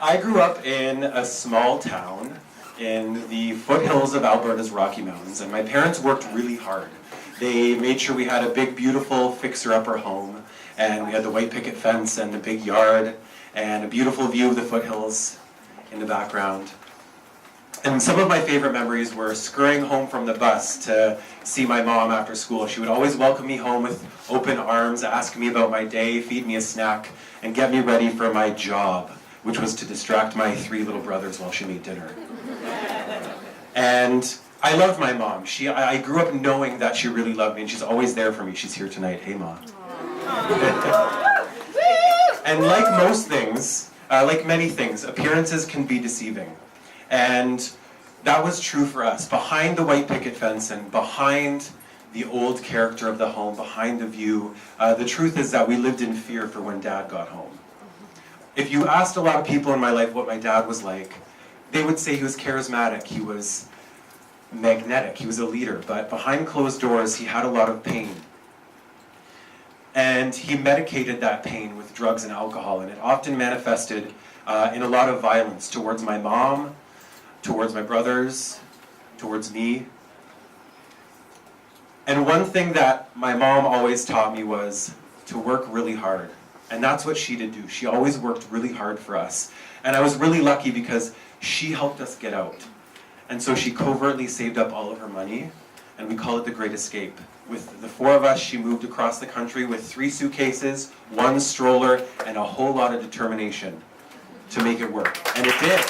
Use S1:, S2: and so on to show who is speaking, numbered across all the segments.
S1: I grew up in a small town in the foothills of Alberta's Rocky Mountains, and my parents worked really hard. They made sure we had a big, beautiful, fixer-upper home, and we had the white picket fence and the big yard, and a beautiful view of the foothills in the background. And some of my favorite memories were scurrying home from the bus to see my mom after school. She would always welcome me home with open arms, ask me about my day, feed me a snack, and get me ready for my job, which was to distract my 3 little brothers while she made dinner. And I loved my mom. I grew up knowing that she really loved me, and she's always there for me. She's here tonight. Hey, Mom. And like most things, like many things, appearances can be deceiving. And that was true for us. Behind the white picket fence and behind the old character of the home, behind the view, the truth is that we lived in fear for when Dad got home. If you asked a lot of people in my life what my dad was like, they would say he was charismatic, he was magnetic, he was a leader, but behind closed doors he had a lot of pain. And he medicated that pain with drugs and alcohol, and it often manifested in a lot of violence towards my mom, towards my brothers, towards me. And one thing that my mom always taught me was to work really hard. And that's what she did do. She always worked really hard for us. And I was really lucky because she helped us get out. And so she covertly saved up all of her money, and we call it the Great Escape. With the 4 of us, she moved across the country with 3 suitcases, 1 stroller, and a whole lot of determination to make it work. And it did.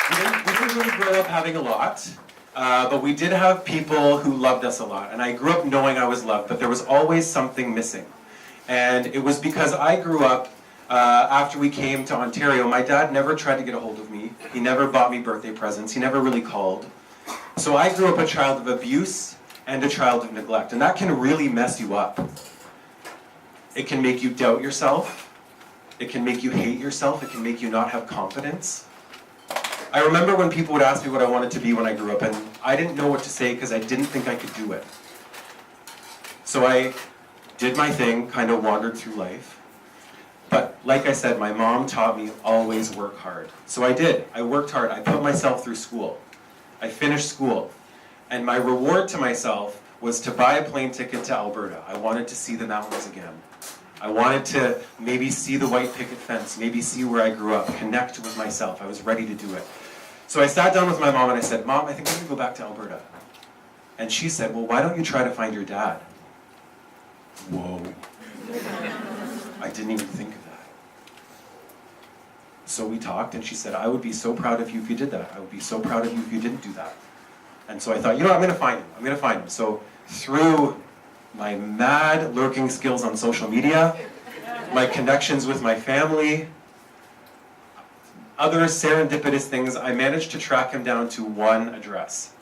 S1: We didn't really grow up having a lot, but we did have people who loved us a lot. And I grew up knowing I was loved, but there was always something missing. And it was because I grew up, after we came to Ontario, my dad never tried to get a hold of me. He never bought me birthday presents. He never really called. So I grew up a child of abuse and a child of neglect. And that can really mess you up. It can make you doubt yourself. It can make you hate yourself. It can make you not have confidence. I remember when people would ask me what I wanted to be when I grew up, and I didn't know what to say because I didn't think I could do it. So I did my thing, kind of wandered through life. But like I said, my mom taught me always work hard. So I did. I worked hard. I put myself through school. I finished school. And my reward to myself was to buy a plane ticket to Alberta. I wanted to see the mountains again. I wanted to maybe see the white picket fence, maybe see where I grew up, connect with myself. I was ready to do it. So I sat down with my mom and I said, Mom, I think I'm going to go back to Alberta. And she said, well, why don't you try to find your dad? Whoa. I didn't even think of that. So we talked and she said, I would be so proud of you if you did that. I would be so proud of you if you didn't do that. And so I thought, you know what, I'm going to find him. I'm going to find him. So through my mad lurking skills on social media, my connections with my family, other serendipitous things, I managed to track him down to 1 address.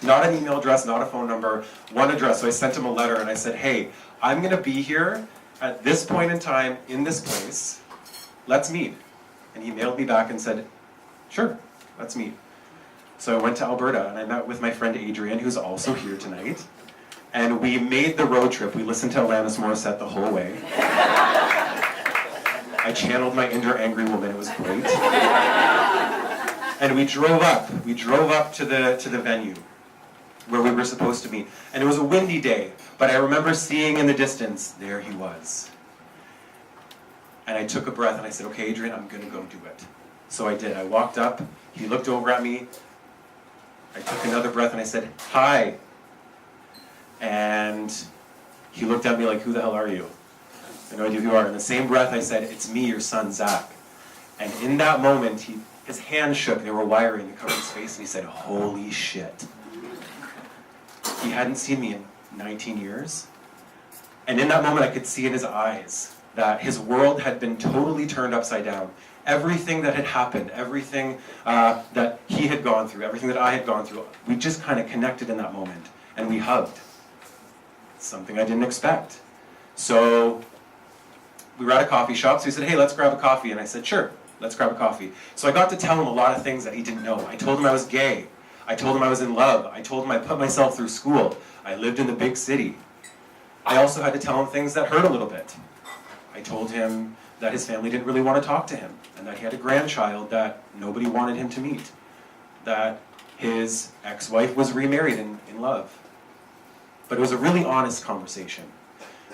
S1: Not an email address, not a phone number, 1 address. So I sent him a letter and I said, hey, I'm going to be here at this point in time, in this place. Let's meet. And he mailed me back and said, sure, let's meet. So I went to Alberta and I met with my friend Adrian, who's also here tonight. And we made the road trip. We listened to Alanis Morissette the whole way. I channeled my inner angry woman. It was great. And we drove up. We drove up to the venue where we were supposed to meet. And it was a windy day, but I remember seeing in the distance, there he was. And I took a breath and I said, okay, Adrian, I'm going to go do it. So I did. I walked up. He looked over at me. I took another breath and I said, hi. And he looked at me like, who the hell are you? I have no idea who you are. In the same breath, I said, it's me, your son, Zach. And in that moment, his hands shook. They were wiry to cover his face. And he said, holy shit. He hadn't seen me in 19 years. And in that moment, I could see in his eyes that his world had been totally turned upside down. Everything that had happened, everything that he had gone through, everything that I had gone through, we just kind of connected in that moment. And we hugged. Something I didn't expect. So we were at a coffee shop, so he said, hey, let's grab a coffee. And I said, sure, let's grab a coffee. So I got to tell him a lot of things that he didn't know. I told him I was gay. I told him I was in love. I told him I put myself through school. I lived in the big city. I also had to tell him things that hurt a little bit. I told him that his family didn't really want to talk to him, and that he had a grandchild that nobody wanted him to meet, that his ex-wife was remarried in love. But it was a really honest conversation.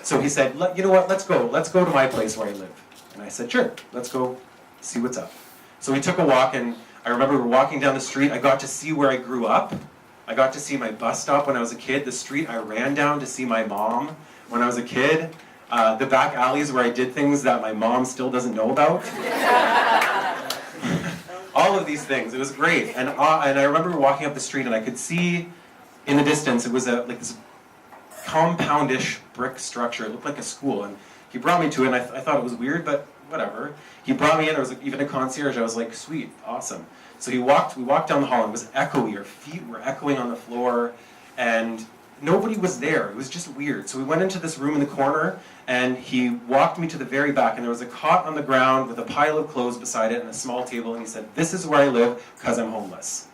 S1: So he said, you know what, let's go to my place where I live. And I said, sure, let's go see what's up. So we took a walk, and I remember we were walking down the street. I got to see where I grew up. I got to see my bus stop when I was a kid, the street I ran down to see my mom when I was a kid, the back alleys where I did things that my mom still doesn't know about. All of these things, it was great. And I remember walking up the street, and I could see in the distance, it was like this compoundish brick structure. It looked like a school, and he brought me to it, and I thought it was weird, but whatever. He brought me in. There was even a concierge. I was like, sweet, awesome. So we walked down the hall, and it was echoey. Our feet were echoing on the floor, and nobody was there. It was just weird. So we went into this room in the corner, and he walked me to the very back, and there was a cot on the ground with a pile of clothes beside it and a small table, and he said, this is where I live because I'm homeless.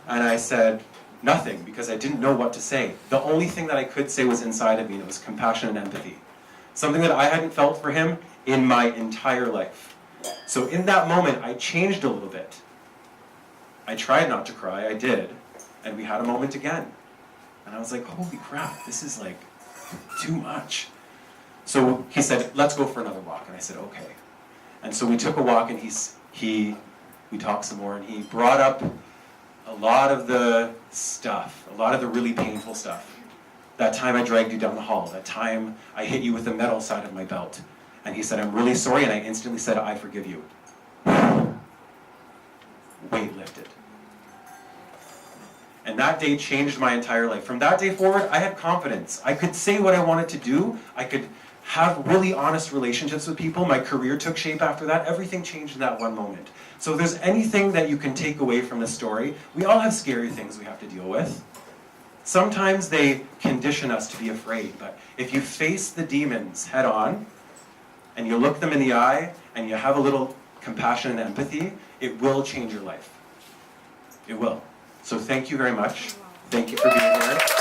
S1: And I said, nothing, because I didn't know what to say. The only thing that I could say was inside of me, and it was compassion and empathy. Something that I hadn't felt for him in my entire life. So in that moment, I changed a little bit. I tried not to cry, I did, and we had a moment again. And I was like, holy crap, this is like too much. So he said, let's go for another walk, and I said, okay. And so we took a walk, and we talked some more, and he brought up a lot of the stuff, a lot of the really painful stuff. That time I dragged you down the hall, that time I hit you with the metal side of my belt. And he said, I'm really sorry, and I instantly said, I forgive you. Weight lifted. And that day changed my entire life. From that day forward, I had confidence. I could say what I wanted to do. I could have really honest relationships with people. My career took shape after that. Everything changed in that one moment. So if there's anything that you can take away from this story, we all have scary things we have to deal with. Sometimes they condition us to be afraid, but if you face the demons head on, and you look them in the eye, and you have a little compassion and empathy, it will change your life. It will. So thank you very much. Thank you for being here.